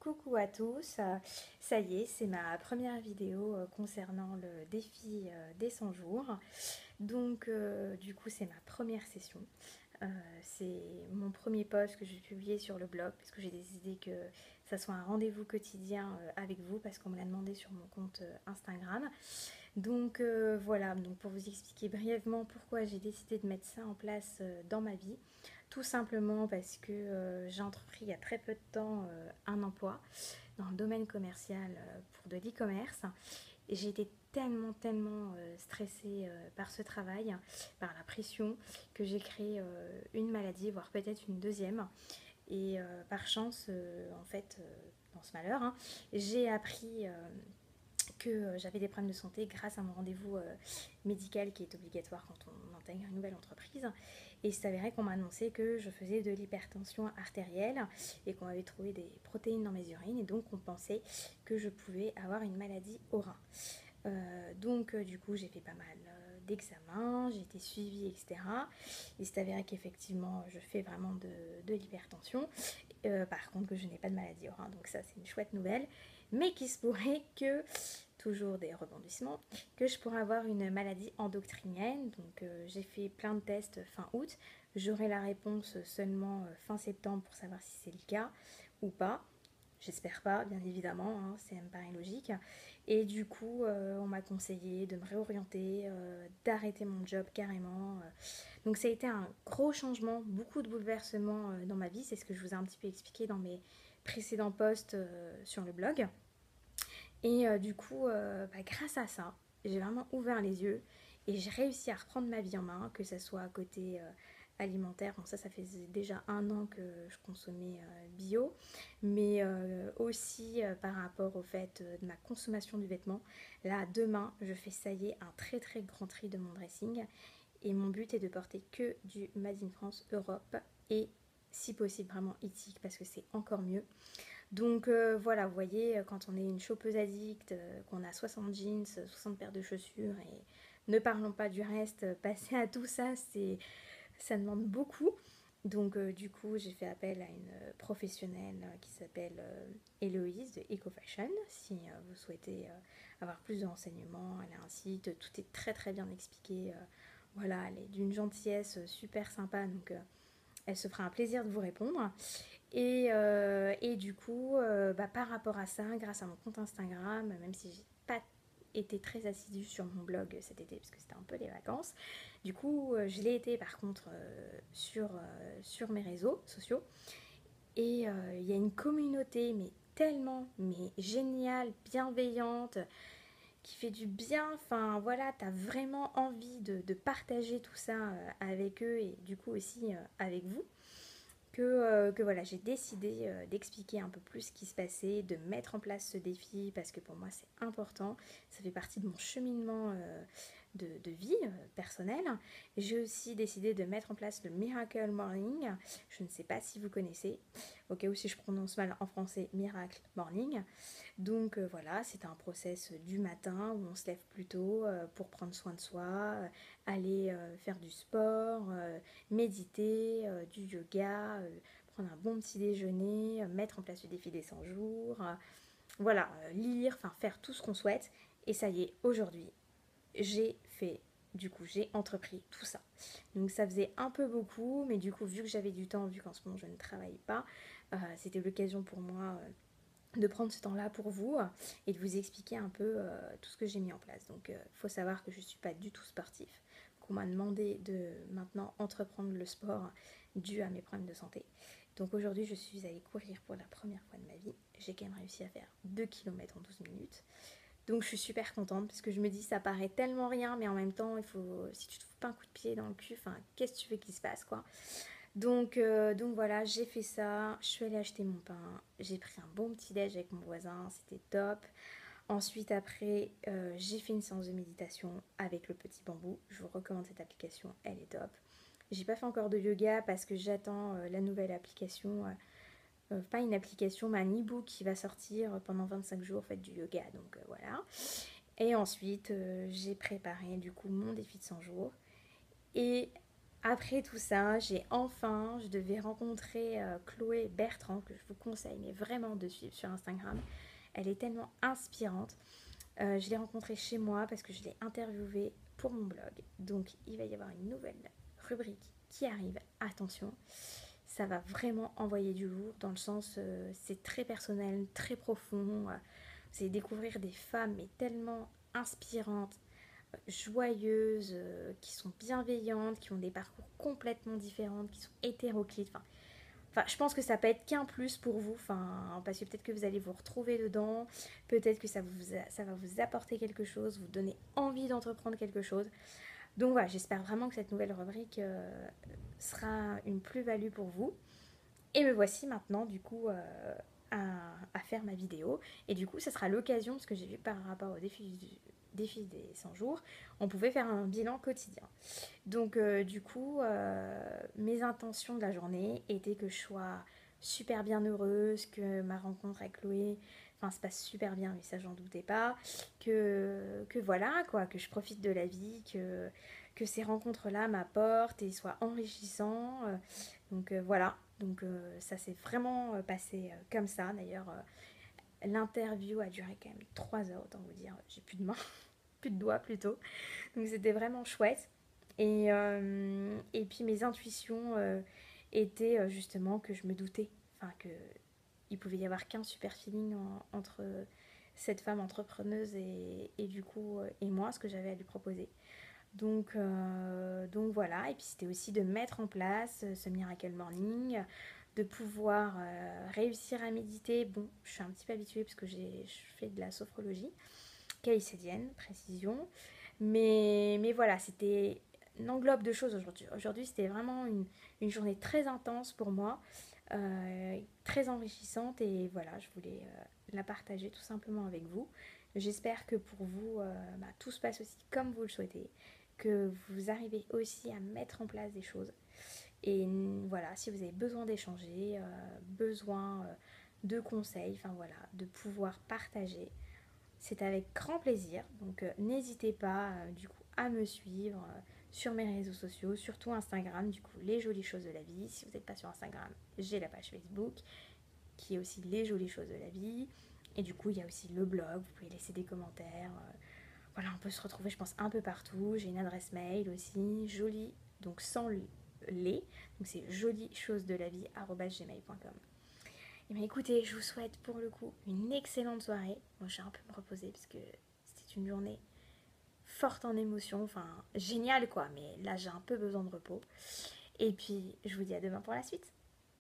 Coucou à tous, ça y est, c'est ma première vidéo concernant le défi des 100 jours. Donc du coup c'est ma première session. C'est mon premier post que j'ai publié sur le blog parce que j'ai décidé que ça soit un rendez-vous quotidien avec vous parce qu'on me l'a demandé sur mon compte Instagram. Donc voilà, donc pour vous expliquer brièvement pourquoi j'ai décidé de mettre ça en place dans ma vie. Tout simplement parce que j'ai entrepris il y a très peu de temps un emploi dans le domaine commercial pour de l'e-commerce. Et j'ai été tellement stressée par ce travail, par la pression, que j'ai créé une maladie, voire peut-être une deuxième. Et par chance, en fait, dans ce malheur, hein, j'ai appris que j'avais des problèmes de santé grâce à mon rendez-vous médical qui est obligatoire quand on intègre une nouvelle entreprise. Et il s'avérait qu'on m'a annoncé que je faisais de l'hypertension artérielle et qu'on avait trouvé des protéines dans mes urines et donc on pensait que je pouvais avoir une maladie au rein. Donc du coup j'ai fait pas mal d'examens, j'ai été suivie, etc. Il s'est avéré qu'effectivement je fais vraiment de l'hypertension. Par contre que je n'ai pas de maladie au rein, donc ça c'est une chouette nouvelle. Mais qu'il se pourrait que, toujours des rebondissements, que je pourrais avoir une maladie endocrinienne. Donc j'ai fait plein de tests fin août. J'aurai la réponse seulement fin septembre pour savoir si c'est le cas ou pas. J'espère pas, bien évidemment, hein, ça me paraît logique. Et du coup, on m'a conseillé de me réorienter, d'arrêter mon job carrément. Donc ça a été un gros changement, beaucoup de bouleversements dans ma vie. C'est ce que je vous ai un petit peu expliqué dans mes précédents posts sur le blog. Et du coup, grâce à ça, j'ai vraiment ouvert les yeux et j'ai réussi à reprendre ma vie en main, que ce soit à côté alimentaire. Bon, ça faisait déjà un an que je consommais bio, mais aussi par rapport au fait de ma consommation du vêtement. Là, demain, je fais ça y est un très grand tri de mon dressing et mon but est de porter que du Made in France Europe et si possible vraiment éthique parce que c'est encore mieux. Donc voilà, vous voyez, quand on est une chopeuse addict, qu'on a 60 jeans, 60 paires de chaussures et ne parlons pas du reste, passer à tout ça, ça demande beaucoup. Donc du coup, j'ai fait appel à une professionnelle qui s'appelle Héloïse de EcoFashion. Si vous souhaitez avoir plus de renseignements, elle a un site, tout est très bien expliqué. Voilà, elle est d'une gentillesse super sympa, donc elle se fera un plaisir de vous répondre. Et du coup, par rapport à ça, grâce à mon compte Instagram, même si j'ai pas été très assidue sur mon blog cet été parce que c'était un peu les vacances, du coup, je l'ai été par contre sur mes réseaux sociaux. Et il y a une communauté, mais tellement, mais géniale, bienveillante, qui fait du bien. Enfin voilà, t'as vraiment envie de partager tout ça avec eux et du coup aussi avec vous que voilà, j'ai décidé d'expliquer un peu plus ce qui se passait, de mettre en place ce défi parce que pour moi c'est important, ça fait partie de mon cheminement de vie personnelle. J'ai aussi décidé de mettre en place le Miracle Morning, je ne sais pas si vous connaissez, au cas où si je prononce mal en français, Miracle Morning. Donc voilà, c'est un process du matin où on se lève plus tôt pour prendre soin de soi, aller faire du sport, méditer, du yoga, prendre un bon petit déjeuner, mettre en place le défi des 100 jours, voilà, lire, enfin faire tout ce qu'on souhaite. Et ça y est, aujourd'hui, j'ai fait, du coup, j'ai entrepris tout ça. Donc ça faisait un peu beaucoup, mais du coup, vu que j'avais du temps, vu qu'en ce moment je ne travaille pas, c'était l'occasion pour moi de prendre ce temps-là pour vous et de vous expliquer un peu tout ce que j'ai mis en place. Donc il faut savoir que je ne suis pas du tout sportif, qu'on m'a demandé de maintenant entreprendre le sport dû à mes problèmes de santé. Donc aujourd'hui je suis allée courir pour la première fois de ma vie. J'ai quand même réussi à faire 2 km en 12 minutes. Donc je suis super contente parce que je me dis ça paraît tellement rien mais en même temps il faut, si tu te fous pas un coup de pied dans le cul, enfin qu'est-ce que tu veux qu'il se passe quoi. Donc voilà, j'ai fait ça, je suis allée acheter mon pain, j'ai pris un bon petit déj avec mon voisin, c'était top. Ensuite après, j'ai fait une séance de méditation avec le petit bambou, je vous recommande cette application, elle est top. J'ai pas fait encore de yoga parce que j'attends la nouvelle application, pas une application mais un e-book qui va sortir pendant 25 jours, faites du yoga, donc voilà. Et ensuite j'ai préparé du coup mon défi de 100 jours et après tout ça, je devais rencontrer Chloé Bertrand, que je vous conseille mais vraiment de suivre sur Instagram. Elle est tellement inspirante. Je l'ai rencontrée chez moi parce que je l'ai interviewée pour mon blog. Donc il va y avoir une nouvelle rubrique qui arrive. Attention, ça va vraiment envoyer du lourd dans le sens, c'est très personnel, très profond. Vous allez découvrir des femmes mais tellement inspirantes, joyeuses, qui sont bienveillantes, qui ont des parcours complètement différents, qui sont hétéroclites. Enfin, je pense que ça peut être qu'un plus pour vous, parce que peut-être que vous allez vous retrouver dedans, peut-être que ça va vous apporter quelque chose, vous donner envie d'entreprendre quelque chose. Donc voilà, j'espère vraiment que cette nouvelle rubrique sera une plus-value pour vous. Et me voici maintenant, du coup, à faire ma vidéo. Et du coup, ça sera l'occasion, parce que j'ai vu par rapport au défi des 100 jours, on pouvait faire un bilan quotidien. Donc, du coup, mes intentions de la journée étaient que je sois super bien heureuse, que ma rencontre avec Chloé se passe super bien, mais ça, j'en doutais pas. Que voilà, quoi, que je profite de la vie, que ces rencontres-là m'apportent et soient enrichissants. Donc, voilà. Donc, ça s'est vraiment passé comme ça. D'ailleurs, l'interview a duré quand même 3 heures, autant vous dire. J'ai plus de mains, plus de doigts plutôt. Donc, c'était vraiment chouette. Et puis mes intuitions étaient justement que je me doutais, que il pouvait y avoir qu'un super feeling entre cette femme entrepreneuse et du coup et moi, ce que j'avais à lui proposer. Donc voilà, et puis c'était aussi de mettre en place ce Miracle Morning, de pouvoir réussir à méditer. Bon, je suis un petit peu habituée parce que je fais de la sophrologie caïcédienne, précision. Mais voilà, c'était une englobe de choses aujourd'hui. Aujourd'hui, c'était vraiment une journée très intense pour moi, très enrichissante. Et voilà, je voulais la partager tout simplement avec vous. J'espère que pour vous, tout se passe aussi comme vous le souhaitez, que vous arrivez aussi à mettre en place des choses. Et voilà, si vous avez besoin d'échanger, besoin de conseils, voilà, de pouvoir partager, c'est avec grand plaisir. Donc n'hésitez pas du coup à me suivre sur mes réseaux sociaux, surtout Instagram, du coup les jolies choses de la vie. Si vous n'êtes pas sur Instagram, j'ai la page Facebook qui est aussi les jolies choses de la vie. Et du coup il y a aussi le blog, vous pouvez laisser des commentaires. Voilà, on peut se retrouver je pense un peu partout. J'ai une adresse mail aussi, jolie, donc sans les, donc c'est joliechosesdelavie@gmail.com. Et bien écoutez, je vous souhaite pour le coup une excellente soirée. Moi je vais un peu me reposer parce que c'était une journée forte en émotions, géniale quoi, mais là j'ai un peu besoin de repos. Et puis je vous dis à demain pour la suite.